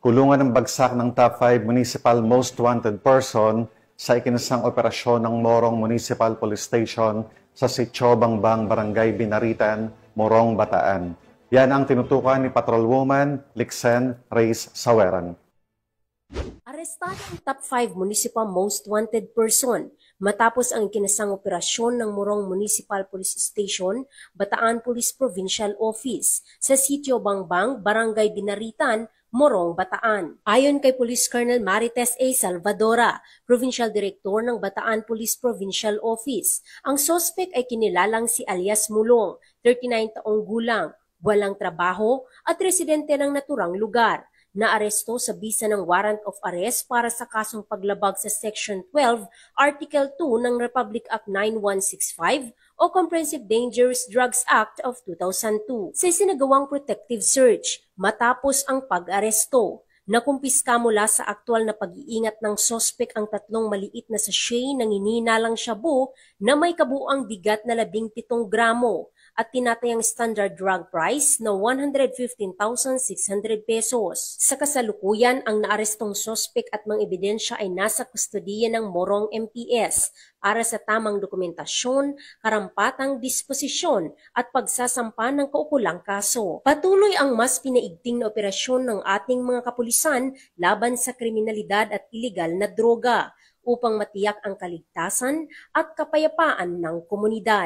Kulungan ng bagsak ng top 5 municipal most wanted person sa ikinasang operasyon ng Morong Municipal Police Station sa Sitio Bangbang, Barangay Binaritan, Morong, Bataan. Yan ang tinutukan ni Patrolwoman Lixen Reyes Saweran. Arestado ang top 5 municipal most wanted person matapos ang ikinasang operasyon ng Morong Municipal Police Station, Bataan Police Provincial Office sa Sitio Bangbang, Barangay Binaritan, Morong, Bataan. Ayon kay Police Colonel Marites A. Salvadora, Provincial Director ng Bataan Police Provincial Office, ang sospek ay kinilalang si alias Mulong, 39 taong gulang, walang trabaho at residente ng naturang lugar. Naaresto sa bisa ng warrant of arrest para sa kasong paglabag sa Section 12, Article 2 ng Republic Act 9165 o Comprehensive Dangerous Drugs Act of 2002 sa isinagawang protective search. Matapos ang pag-aresto, nakumpiska mula sa aktwal na pag-iingat ng sospek ang 3 maliit na sachet ng hinihinalang shabu na may kabuuang bigat na 17 gramo at tinatayang standard drug price na 115,600 pesos. Sa kasalukuyan, ang naarestong sospek at mga ebidensya ay nasa kustodiya ng Morong MPS para sa tamang dokumentasyon, karampatang disposisyon at pagsasampa ng kaukulang kaso. Patuloy ang mas pinaigting na operasyon ng ating mga kapulisan laban sa kriminalidad at ilegal na droga upang matiyak ang kaligtasan at kapayapaan ng komunidad.